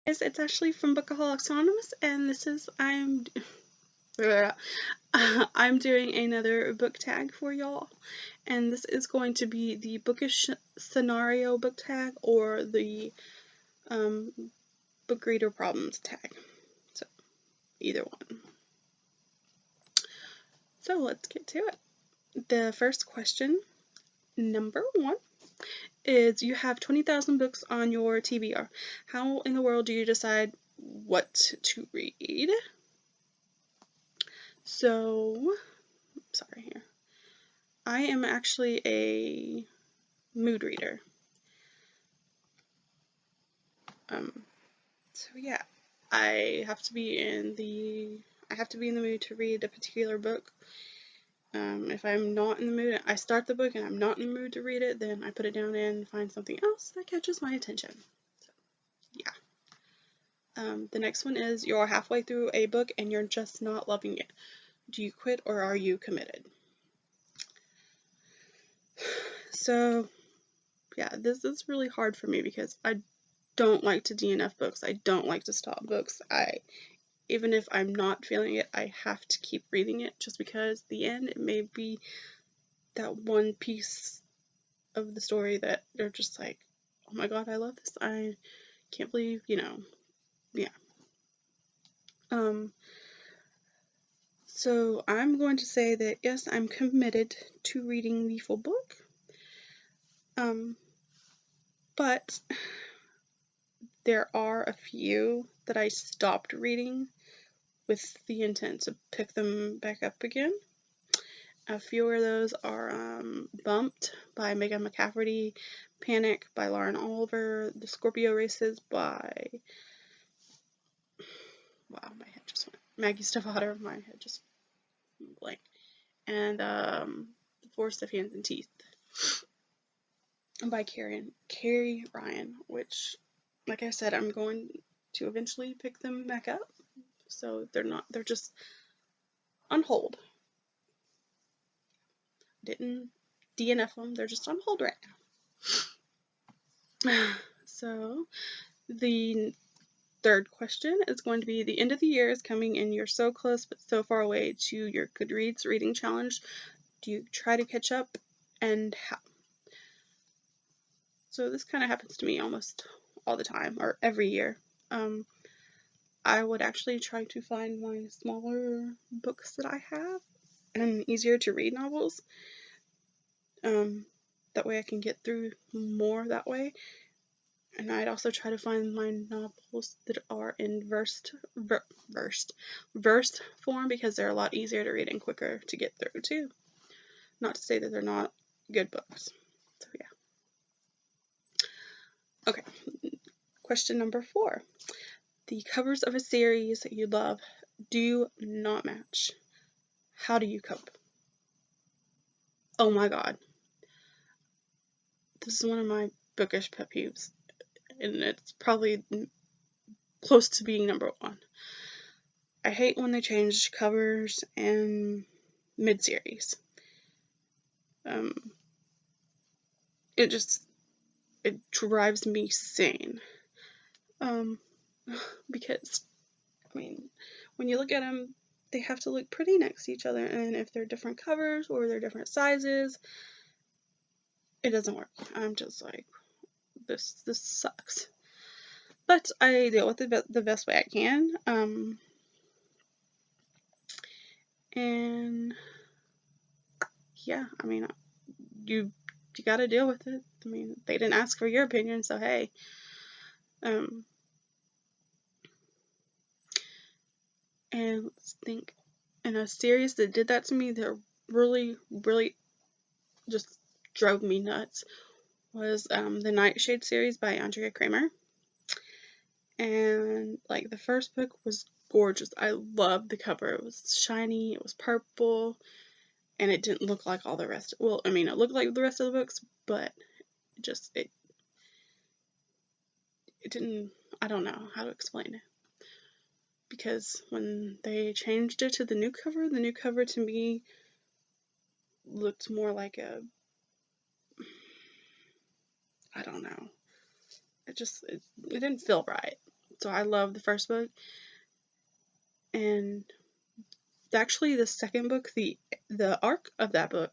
It's Ashley from Bookaholics Anonymous, and this is I'm doing another book tag for y'all, and this is going to be the Bookish scenario book tag or the book reader problems tag. So either one. So let's get to it. The first question, number 1, is you have 20,000 books on your TBR. How in the world do you decide what to read? So, sorry here. I am actually a mood reader. So yeah, I have to be in the mood to read a particular book. If I'm not in the mood, I start the book and I'm not in the mood to read it, then I put it down and find something else that catches my attention. So, yeah. The next one is you're halfway through a book and you're just not loving it. Do you quit or are you committed? So, yeah, this is really hard for me because I don't like to DNF books. I don't like to stop books. Even if I'm not feeling it, I have to keep reading it just because the end, it may be that one piece of the story that they're just like, oh my god, I love this. I can't believe, yeah. So I'm going to say that yes, I'm committed to reading the full book. But there are a few that I stopped reading with the intent to pick them back up again. A few of those are Bumped by Megan McCafferty, Panic by Lauren Oliver, The Scorpio Races by, wow, my head just went, Maggie Stiefvater, my head just blank, and The Forest of Hands and Teeth by Carrie Ryan, which, like I said, I'm going to eventually pick them back up. So they're just on hold. Didn't DNF them, they're just on hold right now. So the third question is going to be, the end of the year is coming and you're so close but so far away to your Goodreads reading challenge. Do you try to catch up, and how? So this kind of happens to me almost all the time, or every year. I would actually try to find my smaller books that I have and easier to read novels. That way I can get through more that way. And I'd also try to find my novels that are in versed form, because they're a lot easier to read and quicker to get through too. Not to say that they're not good books. So yeah. Okay. Question number 4. The covers of a series that you love do not match. How do you cope? Oh my god. This is one of my bookish pet peeves, and it's probably close to being number 1. I hate when they change covers and mid-series. It drives me sane. Because, I mean, when you look at them, they have to look pretty next to each other, and if they're different covers or they're different sizes, it doesn't work. I'm just like, this sucks. But I deal with it the best way I can. And yeah, I mean, you gotta deal with it. I mean, they didn't ask for your opinion, so hey. And let's think, in a series that did that to me, that really, really just drove me nuts, was the Nightshade Series by Andrea Kramer. And like, the first book was gorgeous. I loved the cover. It was shiny, it was purple, and it didn't look like all the rest. Well, I mean, it looked like the rest of the books, but it didn't, I don't know how to explain it. Because when they changed it to the new cover to me looked more like a, I don't know. It didn't feel right. So I love the first book, and actually the second book, the arc of that book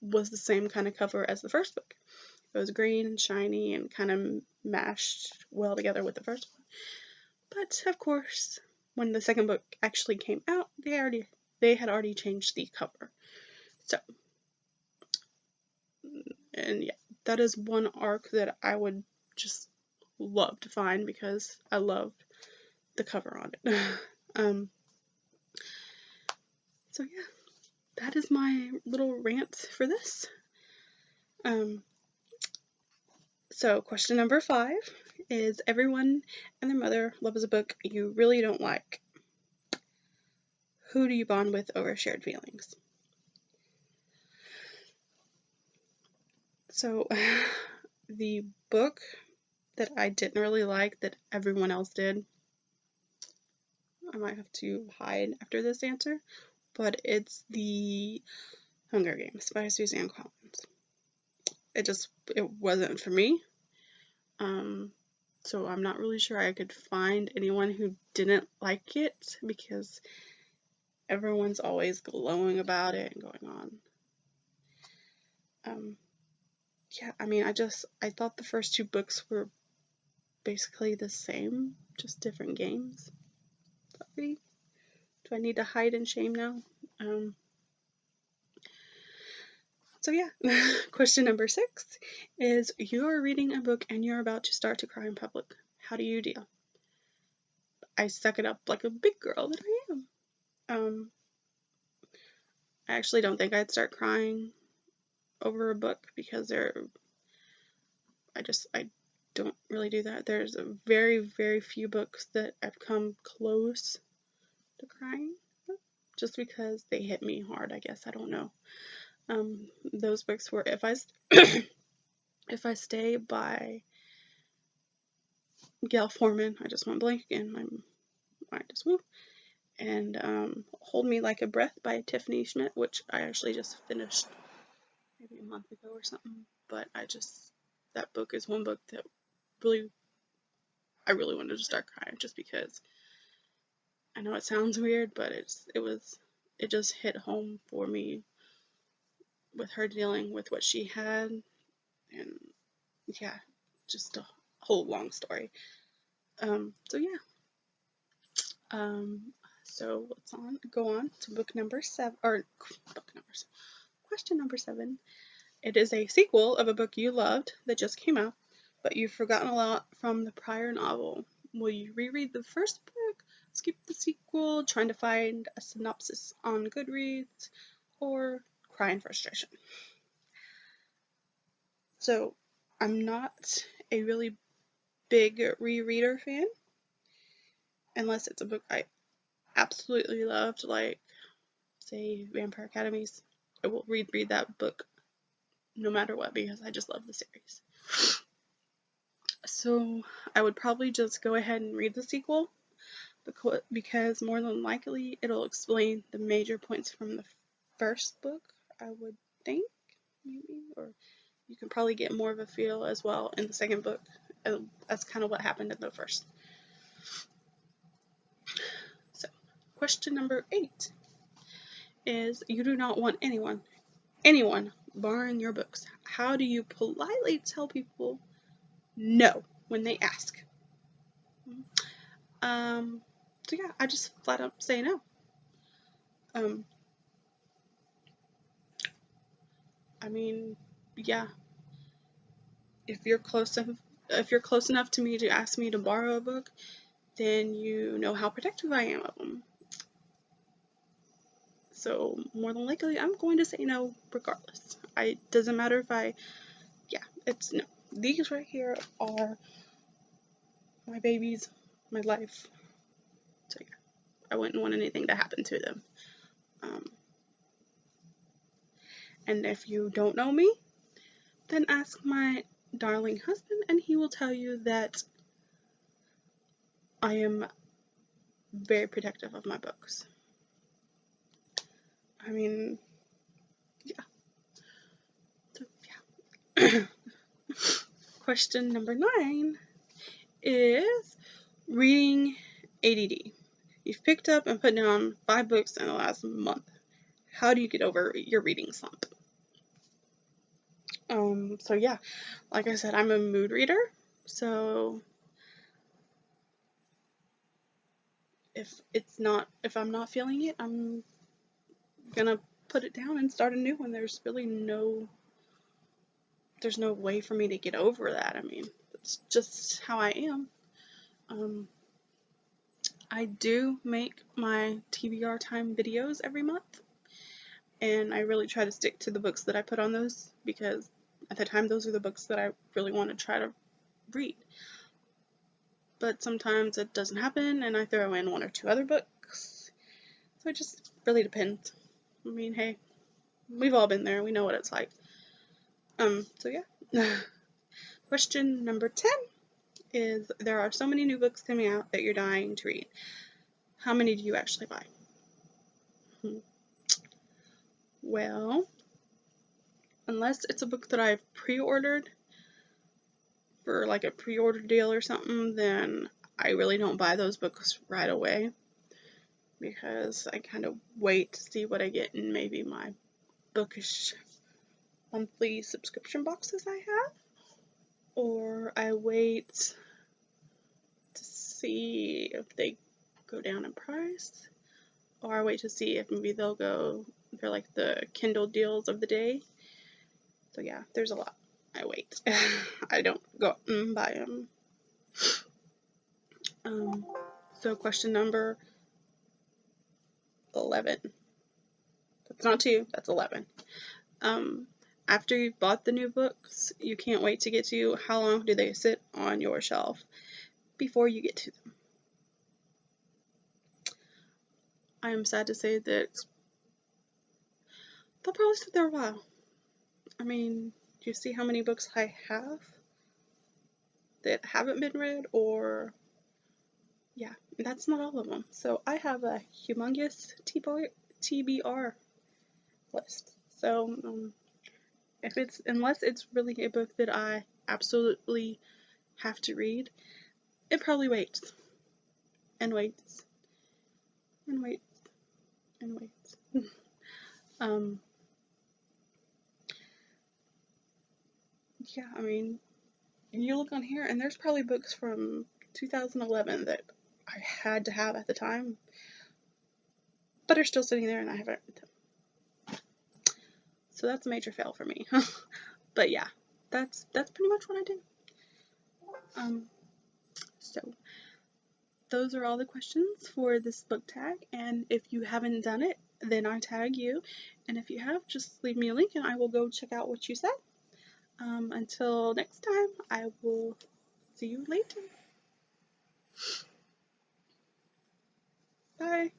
was the same kind of cover as the first book. It was green and shiny and kind of mashed well together with the first one. But of course, when the second book actually came out, they had already changed the cover. So, and yeah, that is one arc that I would just love to find because I loved the cover on it. So yeah, that is my little rant for this. So question number 5 is, everyone and their mother loves a book you really don't like. Who do you bond with over shared feelings? So the book that I didn't really like that everyone else did, I might have to hide after this answer, but it's the Hunger Games by Suzanne Collins. It wasn't for me. So I'm not really sure I could find anyone who didn't like it because everyone's always glowing about it and going on. Yeah, I mean, I thought the first 2 books were basically the same, just different games. Sorry. Do I need to hide in shame now? So yeah, question number 6 is, you are reading a book and you're about to start to cry in public. How do you deal? I suck it up like a big girl that I am. I actually don't think I'd start crying over a book because I don't really do that. There's a very, very few books that I've come close to crying, just because they hit me hard, I guess. I don't know. Those books were, if if I stay by Gail Forman, I just went blank again. My mind just whoop. And Hold Me Like a Breath by Tiffany Schmidt, which I actually just finished maybe a month ago or something. But that book is one book that I really wanted to start crying just because I know it sounds weird, but it just hit home for me with her dealing with what she had, and yeah, just a whole long story. So yeah. So let's go on to book number 7, or book number 7. Question number 7. It is a sequel of a book you loved that just came out, but you've forgotten a lot from the prior novel. Will you reread the first book, skip the sequel, trying to find a synopsis on Goodreads, or cry in frustration? So I'm not a really big rereader fan, unless it's a book I absolutely loved, like, say, Vampire Academies. I will read that book no matter what because I just love the series. So I would probably just go ahead and read the sequel because more than likely it'll explain the major points from the first book, I would think, maybe, or you can probably get more of a feel as well in the second book. That's kind of what happened in the first. So, question number 8 is, you do not want anyone borrowing your books. How do you politely tell people no when they ask? So yeah, I just flat out say no. I mean, yeah, if you're close enough to me to ask me to borrow a book, then you know how protective I am of them. So more than likely, I'm going to say no regardless. It doesn't matter if it's no. These right here are my babies, my life. So yeah, I wouldn't want anything to happen to them. And if you don't know me, then ask my darling husband, and he will tell you that I am very protective of my books. I mean, yeah. So, yeah. Question number 9 is, Reading ADD. You've picked up and put down 5 books in the last month. How do you get over your reading slump? So yeah, like I said, I'm a mood reader. So if I'm not feeling it, I'm gonna put it down and start a new one. There's no way for me to get over that. I mean, it's just how I am. I do make my TBR time videos every month, and I really try to stick to the books that I put on those, because at the time those are the books that I really want to try to read. But sometimes it doesn't happen and I throw in 1 or 2 other books. So it just really depends. I mean, hey, we've all been there. We know what it's like. So yeah. Question number 10 is, there are so many new books coming out that you're dying to read. How many do you actually buy? Well, unless it's a book that I've pre-ordered for like a pre-order deal or something, then I really don't buy those books right away, because I kind of wait to see what I get in maybe my Bookish monthly subscription boxes I have, or I wait to see if they go down in price, or I wait to see if maybe they're like the Kindle deals of the day. So yeah, there's a lot. I wait. I don't go up and buy them. So question number 11. That's not 2, that's 11. After you've bought the new books, you can't wait to get to, how long do they sit on your shelf before you get to them? I am sad to say that they'll probably sit there a while. I mean, do you see how many books I have that haven't been read? Or, yeah, that's not all of them. So I have a humongous TBR list. So, unless it's really a book that I absolutely have to read, it probably waits and waits and waits and waits. Yeah, I mean, you look on here and there's probably books from 2011 that I had to have at the time, but are still sitting there and I haven't read them. So that's a major fail for me. But yeah, that's pretty much what I do. So those are all the questions for this book tag, and if you haven't done it, then I tag you, and if you have, just leave me a link and I will go check out what you said. Until next time, I will see you later. Bye.